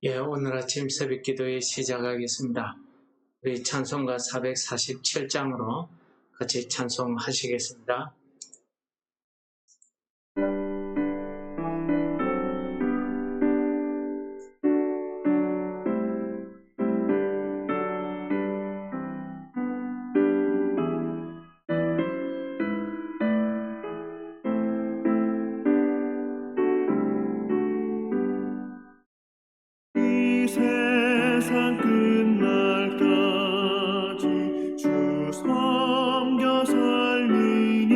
오늘 아침 새벽 기도에 시작하겠습니다. 우리 찬송가 447장으로 같이 찬송하시겠습니다. 이 세상 끝날까지 주 섬겨 살리니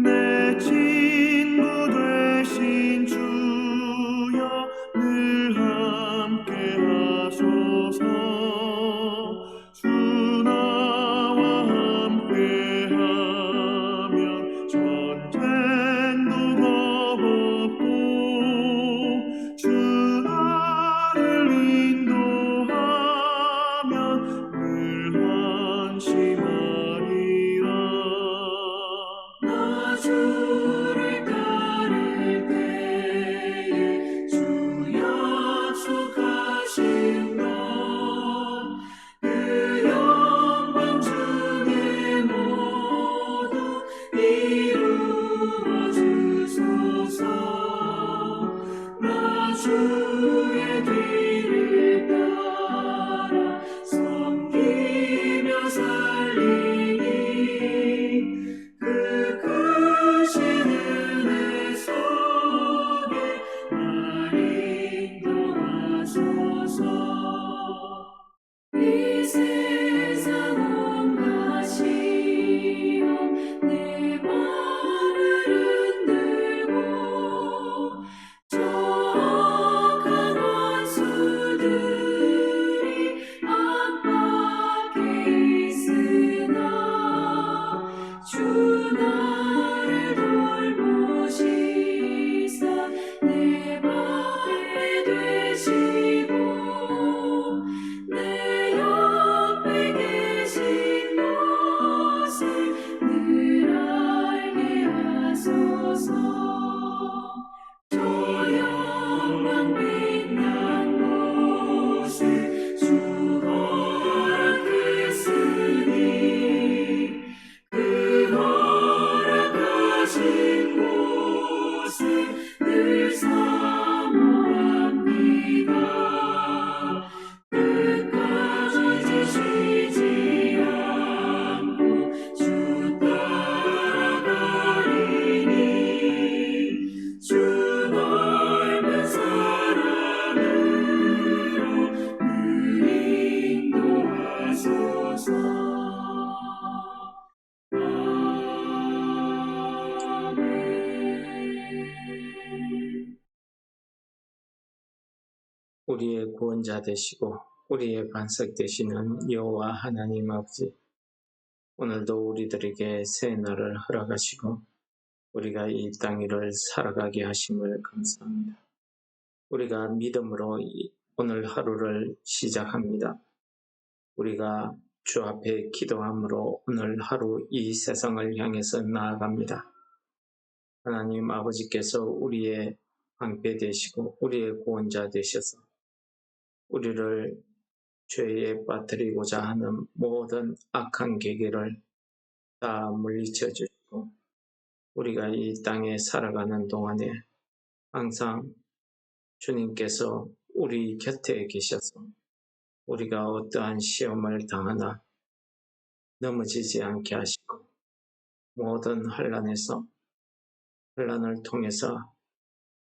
내 친구 되신 주여 늘 함께 하소서. 주 나와 함께 하면 전쟁도 겁없고 주 나를 인도하면 늘 안심하리라. 나 주를 따를 때에 주 약속하신 것 그 영광 중에 모두 이루어 주소서. 나 주의 길을 따라 섬기며 살리니 그 크신 은혜 속에 날 인도하소서. 이 세상 온갖 시험 내 맘을 흔들고 저 악한 원수들이 압박해 있으나 주 나를 돌보시사 내 방패 되시고 내 옆에 계신 것을 늘 알게 하소서. 저 영광 빛난 곳에 주 허락했으니 그 허락하신 곳에 늘 사모합니다. 끝까지 쉬지 않고 주 따라가리니 주 넓은 사랑으로 늘 인도하소서. 아멘. 우리의 구원자 되시고 우리의 반석 되시는 여호와 하나님 아버지, 오늘도 우리들에게 새 날을 허락하시고 우리가 이 땅 위를 살아가게 하심을 감사합니다. 우리가 믿음으로 오늘 하루를 시작합니다. 우리가 주 앞에 기도함으로 오늘 하루 이 세상을 향해서 나아갑니다. 하나님 아버지께서 우리의 방패 되시고 우리의 구원자 되셔서 우리를 죄에 빠뜨리고자 하는 모든 악한 계계를 다 물리쳐 주시고 우리가 이 땅에 살아가는 동안에 항상 주님께서 우리 곁에 계셔서 우리가 어떠한 시험을 당하나 넘어지지 않게 하시고 모든 환난을 통해서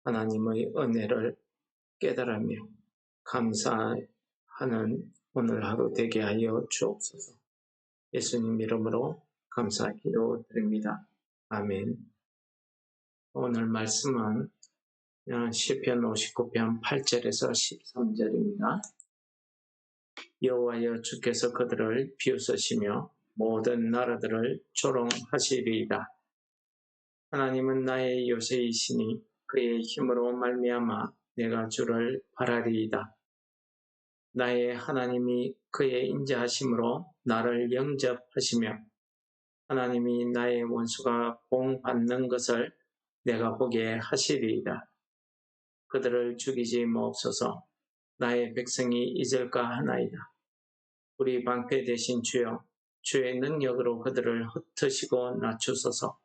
하나님의 은혜를 깨달으며 감사하는 오늘 하루 되게 하여 주옵소서. 예수님 이름으로 감사 기도드립니다. 아멘. 오늘 말씀은 시편 59편 8절에서 13절입니다. 여호와여 주께서 그들을 비웃으시며 모든 나라들을 조롱하시리이다. 하나님은 나의 요새이시니 그의 힘으로 말미암아 내가 주를 바라리이다. 나의 하나님이 그의 인자하심으로 나를 영접하시며 하나님이 나의 원수가 공받는 것을 내가 보게 하시리이다. 그들을 죽이지 마옵소서. 나의 백성이 잊을까 하나이다. 우리 방패 되신 주여, 주의 능력으로 그들을 흩으시고 낮추소서.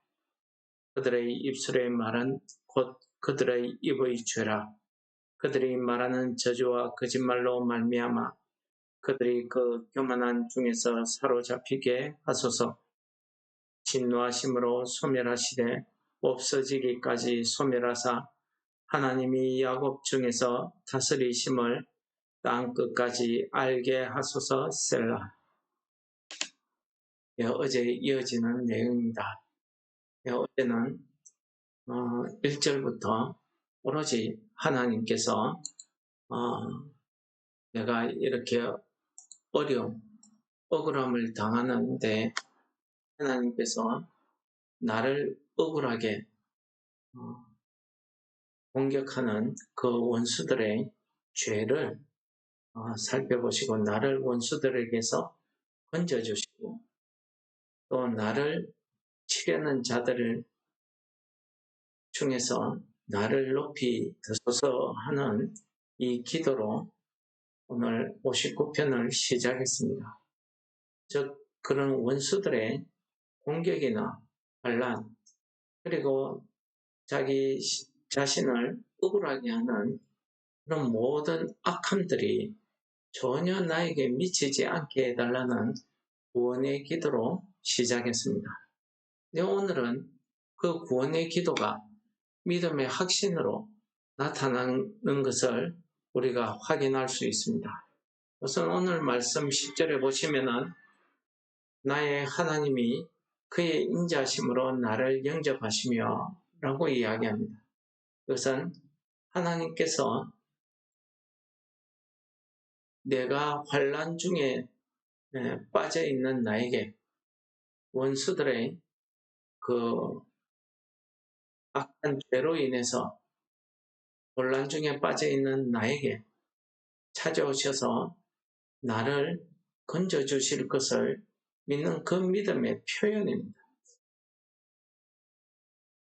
그들의 입술의 말은 곧 그들의 입의 죄라. 그들이 말하는 저주와 거짓말로 말미암아 그들이 그 교만한 중에서 사로잡히게 하소서. 진노하심으로 소멸하시되 없어지기까지 소멸하사 하나님이 야곱 중에서 다스리심을 땅 끝까지 알게 하소서. 셀라. 어제 이어지는 내용입니다. 어제는 1절부터 오로지 하나님께서 내가 이렇게 어려움, 억울함을 당하는데 하나님께서 나를 억울하게 공격하는 그 원수들의 죄를 살펴보시고 나를 원수들에게서 건져주시고 또 나를 치려는 자들 중에서 나를 높이 드소서 하는 이 기도로 오늘 59편을 시작했습니다. 즉 그런 원수들의 공격이나 반란 그리고 자기 자신을 억울하게 하는 그런 모든 악함들이 전혀 나에게 미치지 않게 해달라는 구원의 기도로 시작했습니다. 오늘은 그 구원의 기도가 믿음의 확신으로 나타나는 것을 우리가 확인할 수 있습니다. 우선 오늘 말씀 10절에 보시면은 나의 하나님이 그의 인자심으로 나를 영접하시며 라고 이야기합니다. 그것은 하나님께서 내가 환난 중에 빠져있는 나에게 원수들의 그 악한 죄로 인해서 혼란 중에 빠져있는 나에게 찾아오셔서 나를 건져주실 것을 믿는 그 믿음의 표현입니다.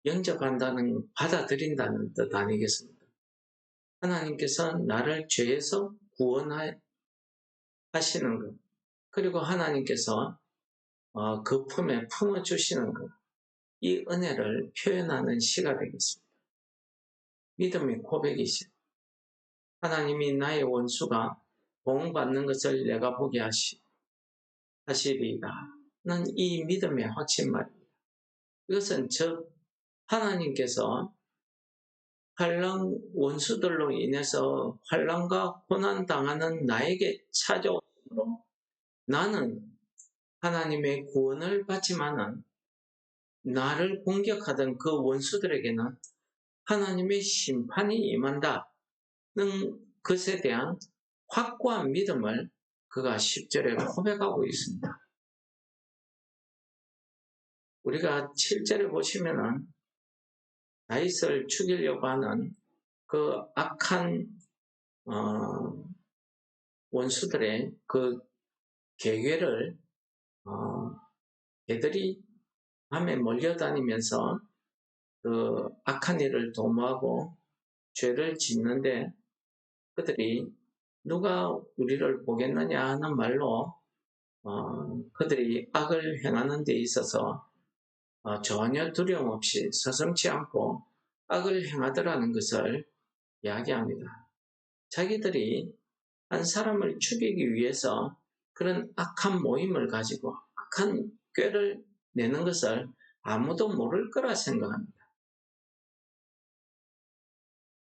영접한다는 받아들인다는 뜻 아니겠습니까? 하나님께서 나를 죄에서 구원하시는 것 그리고 하나님께서 그 품에 품어주시는 것 이 은혜를 표현하는 시가 되겠습니다. 믿음의 고백이시죠. 하나님이 나의 원수가 보응받는 것을 내가 보게 하시리이다. 는 이 믿음의 확신 말입니다. 이것은 즉 하나님께서 환난 원수들로 인해서 환난과 고난 당하는 나에게 찾아오므로 나는 하나님의 구원을 받지만은 나를 공격하던 그 원수들에게는 하나님의 심판이 임한다는 것에 대한 확고한 믿음을 그가 10절에 고백하고 있습니다. 우리가 7절에 보시면은 다윗을 죽이려고 하는 그 악한 원수들의 그 계획을 걔들이 밤에 몰려다니면서 그 악한 일을 도모하고 죄를 짓는데 그들이 누가 우리를 보겠느냐 하는 말로 그들이 악을 행하는 데 있어서 전혀 두려움 없이 서슴지 않고 악을 행하더라는 것을 이야기합니다. 자기들이 한 사람을 죽이기 위해서 그런 악한 모임을 가지고 악한 꾀를 내는 것을 아무도 모를 거라 생각합니다.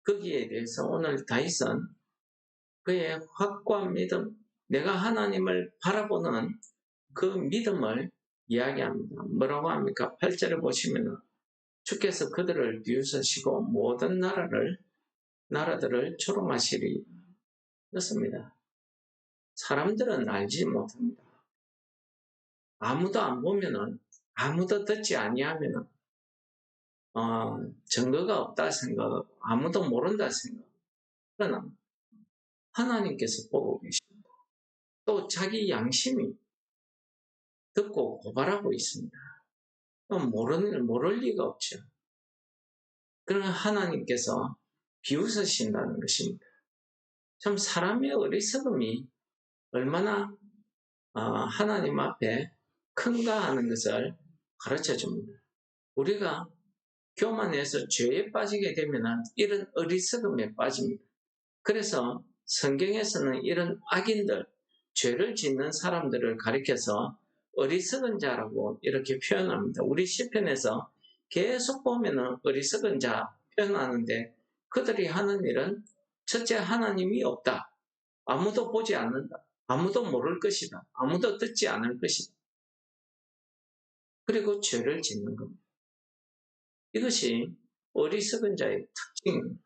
거기에 대해서 오늘 다윗은 그의 확고한 믿음, 내가 하나님을 바라보는 그 믿음을 이야기합니다. 뭐라고 합니까? 8절을 보시면 주께서 그들을 비웃으시고 모든 나라들을 조롱하시리. 그렇습니다. 사람들은 알지 못합니다. 아무도 안 보면은 아무도 듣지 아니하면은 증거가 없다 생각하고 아무도 모른다 생각하고 그러나 하나님께서 보고 계십니다. 또 자기 양심이 듣고 고발하고 있습니다. 모를 리가 없죠. 그러나 하나님께서 비웃으신다는 것입니다. 참 사람의 어리석음이 얼마나 하나님 앞에 큰가 하는 것을 가르쳐 줍니다. 우리가 교만해서 죄에 빠지게 되면 이런 어리석음에 빠집니다. 그래서 성경에서는 이런 악인들, 죄를 짓는 사람들을 가리켜서 어리석은 자라고 이렇게 표현합니다. 우리 시편에서 계속 보면은 어리석은 자 표현하는데 그들이 하는 일은 첫째 하나님이 없다. 아무도 보지 않는다. 아무도 모를 것이다. 아무도 듣지 않을 것이다. 그리고 죄를 짓는 겁니다. 이것이 어리석은 자의 특징입니다.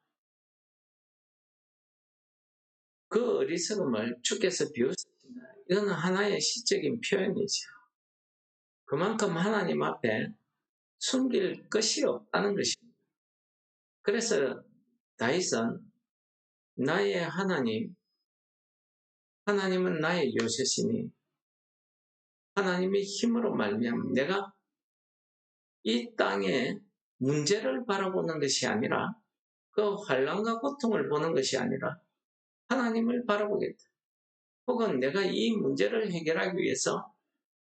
그 어리석음을 주께서 비웃으신다. 이건 하나의 시적인 표현이죠. 그만큼 하나님 앞에 숨길 것이 없다는 것입니다. 그래서 다윗은 나의 하나님은 나의 요새시니 하나님의 힘으로 말미암아 내가 이 땅의 문제를 바라보는 것이 아니라 그 환난과 고통을 보는 것이 아니라 하나님을 바라보겠다. 혹은 내가 이 문제를 해결하기 위해서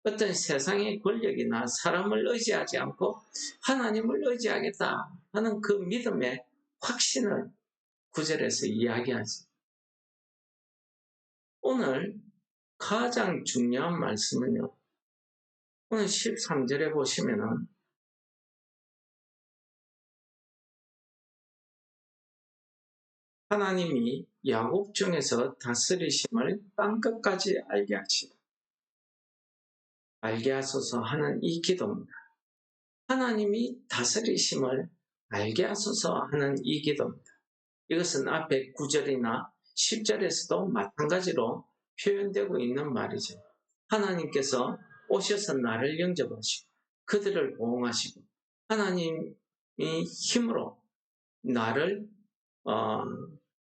어떤 세상의 권력이나 사람을 의지하지 않고 하나님을 의지하겠다 하는 그 믿음의 확신을 구절에서 이야기하지. 오늘 가장 중요한 말씀은요. 오늘 13절에 보시면은 하나님이 야곱 중에서 다스리심을 땅끝까지 알게 하시다. 알게 하소서 하는 이 기도입니다. 하나님이 다스리심을 알게 하소서 하는 이 기도입니다. 이것은 앞에 9절이나 10절에서도 마찬가지로 표현되고 있는 말이죠. 하나님께서 오셔서 나를 영접하시고 그들을 보응하시고 하나님이 힘으로 나를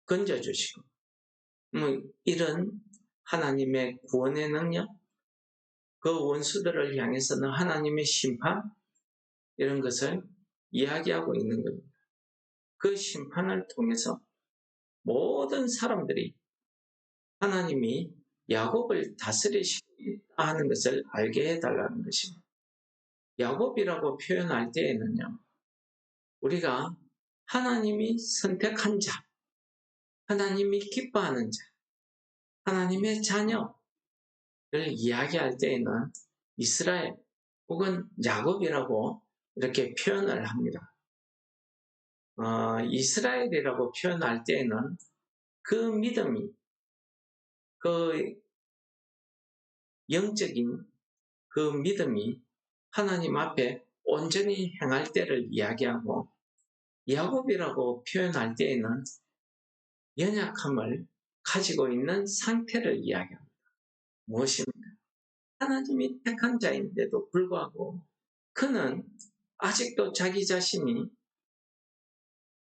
건져주시고 이런 하나님의 구원의 능력, 그 원수들을 향해서는 하나님의 심판 이런 것을 이야기하고 있는 겁니다. 그 심판을 통해서 모든 사람들이 하나님이 야곱을 다스리시고 있다 하는 것을 알게 해달라는 것입니다. 야곱이라고 표현할 때에는요. 우리가 하나님이 선택한 자, 하나님이 기뻐하는 자, 하나님의 자녀를 이야기할 때에는 이스라엘 혹은 야곱이라고 이렇게 표현을 합니다. 이스라엘이라고 표현할 때에는 그 믿음이, 그 영적인 그 믿음이 하나님 앞에 온전히 행할 때를 이야기하고 야곱이라고 표현할 때에는 연약함을 가지고 있는 상태를 이야기합니다. 무엇입니까? 하나님이 택한 자인데도 불구하고 그는 아직도 자기 자신이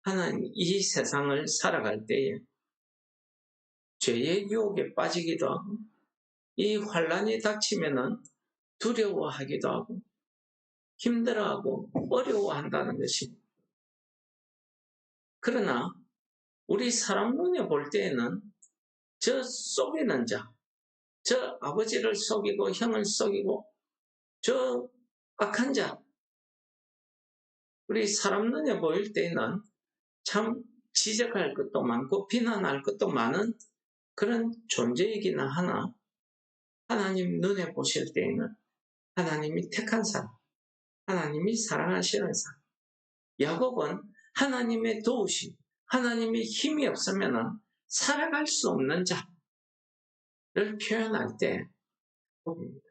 하나님 이 세상을 살아갈 때에 죄의 유혹에 빠지기도 하고 이 환난이 닥치면은 두려워하기도 하고 힘들어하고 어려워한다는 것입니다. 그러나 우리 사람 눈에 볼 때에는 저 속이는 자, 저 아버지를 속이고 형을 속이고 저 악한 자, 우리 사람 눈에 보일 때에는 참 지적할 것도 많고 비난할 것도 많은 그런 존재이기는 하나 하나님 눈에 보실 때에는 하나님이 택한 사람, 하나님이 사랑하시는 사람, 야곱은 하나님의 도우심, 하나님의 힘이 없으면 살아갈 수 없는 자를 표현할 때 복입니다.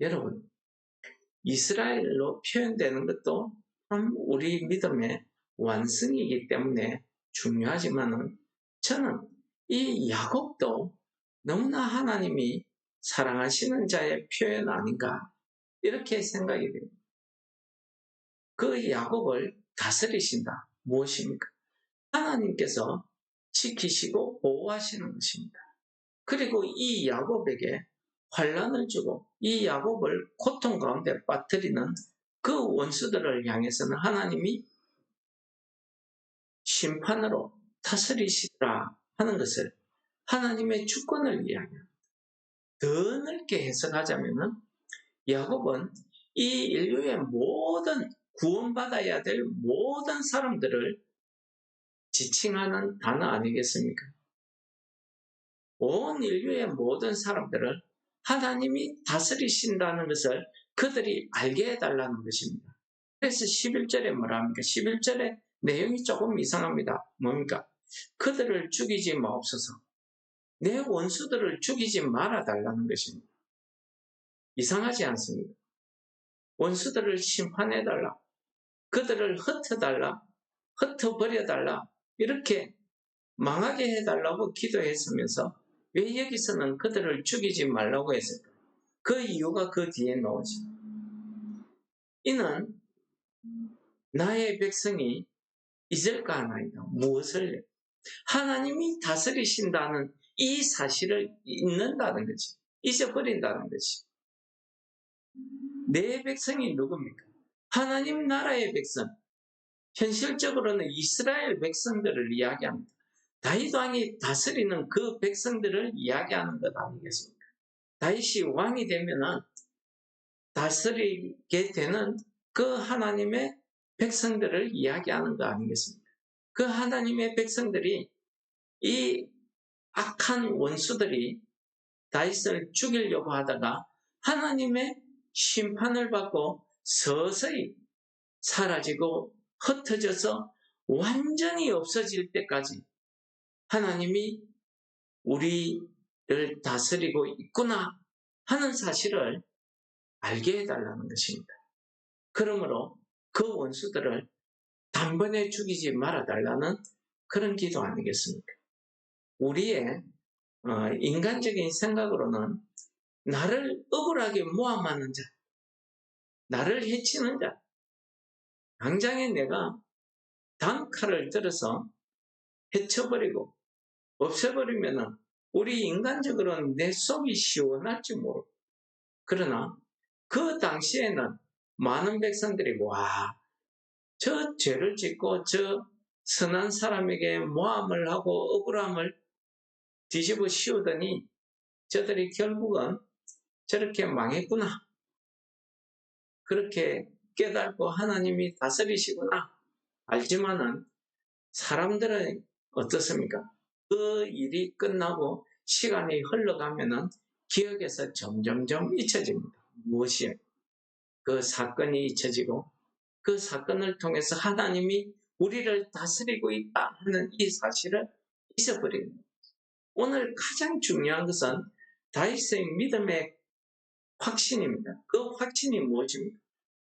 여러분, 이스라엘로 표현되는 것도 참 우리 믿음의 완성이기 때문에 중요하지만은 저는 이 야곱도 너무나 하나님이 사랑하시는 자의 표현 아닌가 이렇게 생각이 됩니다. 그 야곱을 다스리신다. 무엇입니까? 하나님께서 지키시고 보호하시는 것입니다. 그리고 이 야곱에게 환난을 주고 이 야곱을 고통 가운데 빠뜨리는 그 원수들을 향해서는 하나님이 심판으로 다스리시라 하는 것을 하나님의 주권을 이야기합니다. 더 넓게 해석하자면은 야곱은 이 인류의 모든 구원받아야 될 모든 사람들을 지칭하는 단어 아니겠습니까? 온 인류의 모든 사람들을 하나님이 다스리신다는 것을 그들이 알게 해달라는 것입니다. 그래서 11절에 뭐라 합니까? 11절에 내용이 조금 이상합니다. 뭡니까? 그들을 죽이지 마옵소서. 내 원수들을 죽이지 말아달라는 것입니다. 이상하지 않습니다. 원수들을 심판해달라. 그들을 흩어달라. 흩어버려달라. 이렇게 망하게 해달라고 기도했으면서 왜 여기서는 그들을 죽이지 말라고 했을까? 그 이유가 그 뒤에 나오죠. 이는 나의 백성이 잊을까 하나이다. 무엇을? 하나님이 다스리신다는 이 사실을 잊는다는 거지. 잊어버린다는 거지. 내 백성이 누굽니까? 하나님 나라의 백성. 현실적으로는 이스라엘 백성들을 이야기합니다. 다윗 왕이 다스리는 그 백성들을 이야기하는 것 아니겠습니까? 다윗이 왕이 되면은 다스리게 되는 그 하나님의 백성들을 이야기하는 거 아니겠습니까? 그 하나님의 백성들이 이 악한 원수들이 다윗을 죽이려고 하다가 하나님의 심판을 받고 서서히 사라지고 흩어져서 완전히 없어질 때까지 하나님이 우리를 다스리고 있구나 하는 사실을 알게 해달라는 것입니다. 그러므로 그 원수들을 단번에 죽이지 말아달라는 그런 기도 아니겠습니까? 우리의 인간적인 생각으로는 나를 억울하게 모함하는 자, 나를 해치는 자, 당장에 내가 단칼을 들어서 해쳐버리고 없애버리면 우리 인간적으로는 내 속이 시원할지 모르고, 그러나 그 당시에는 많은 백성들이 저 죄를 짓고 저 선한 사람에게 모함을 하고 억울함을 뒤집어 씌우더니 저들이 결국은 저렇게 망했구나, 그렇게 깨닫고 하나님이 다스리시구나 알지만은 사람들은 어떻습니까? 그 일이 끝나고 시간이 흘러가면은 기억에서 점점점 잊혀집니다. 무엇이에요? 그 사건이 잊혀지고 그 사건을 통해서 하나님이 우리를 다스리고 있다 하는 이 사실을 잊어버립니다. 오늘 가장 중요한 것은 다윗의 믿음의 확신입니다. 그 확신이 무엇입니까?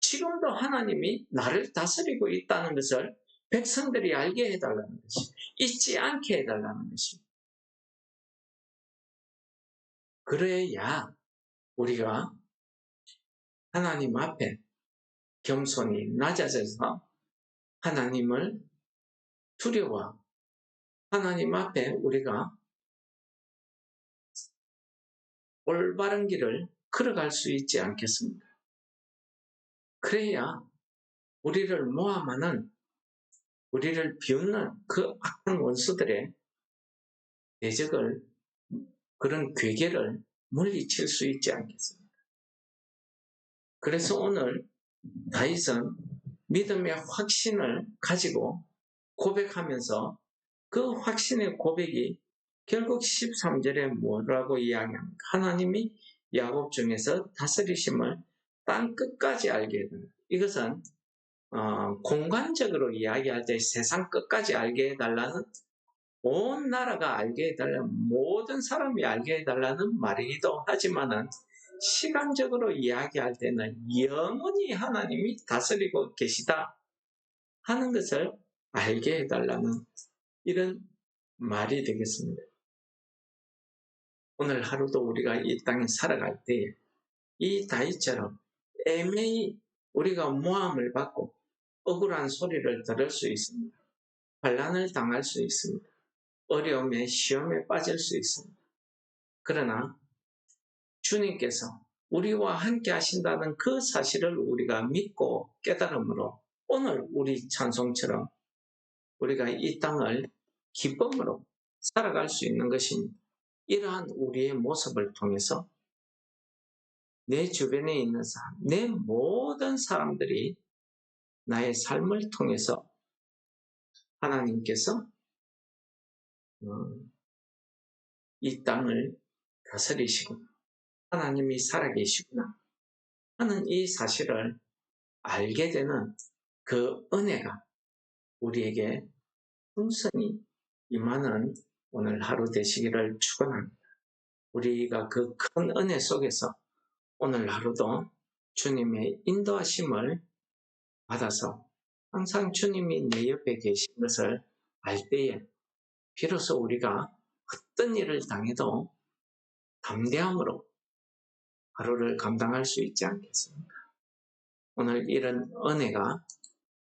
지금도 하나님이 나를 다스리고 있다는 것을 백성들이 알게 해달라는 것이, 잊지 않게 해달라는 것입니다. 그래야 우리가 하나님 앞에 겸손히 낮아져서 하나님을 두려워, 하나님 앞에 우리가 올바른 길을 걸어갈 수 있지 않겠습니까? 그래야 우리를 모함하는, 우리를 비웃는 그 악한 원수들의 대적을, 그런 괴계를 물리칠 수 있지 않겠습니까? 그래서 오늘 다윗은 믿음의 확신을 가지고 고백하면서 그 확신의 고백이 결국 13절에 뭐라고 이야기합니까? 하나님이 야곱 중에서 다스리심을 땅 끝까지 알게 해달라. 이것은 공간적으로 이야기할 때 세상 끝까지 알게 해달라는, 온 나라가 알게 해달라는, 모든 사람이 알게 해달라는 말이기도 하지만은 시간적으로 이야기할 때는 영원히 하나님이 다스리고 계시다 하는 것을 알게 해달라는 이런 말이 되겠습니다. 오늘 하루도 우리가 이 땅에 살아갈 때에 이 다윗처럼 애매히 우리가 모함을 받고 억울한 소리를 들을 수 있습니다. 환난을 당할 수 있습니다. 어려움에 시험에 빠질 수 있습니다. 그러나 주님께서 우리와 함께 하신다는 그 사실을 우리가 믿고 깨달음으로 오늘 우리 찬송처럼 우리가 이 땅을 기쁨으로 살아갈 수 있는 것인 이러한 우리의 모습을 통해서 내 주변에 있는 사람, 내 모든 사람들이 나의 삶을 통해서 하나님께서 이 땅을 다스리시구나, 하나님이 살아계시구나 하는 이 사실을 알게 되는 그 은혜가 우리에게 풍성히 임하는 오늘 하루 되시기를 축원합니다. 우리가 그 큰 은혜 속에서 오늘 하루도 주님의 인도하심을 받아서 항상 주님이 내 옆에 계신 것을 알 때에 비로소 우리가 어떤 일을 당해도 담대함으로 하루를 감당할 수 있지 않겠습니까? 오늘 이런 은혜가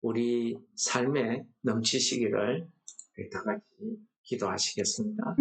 우리 삶에 넘치시기를 다 같이 기도하시겠습니다.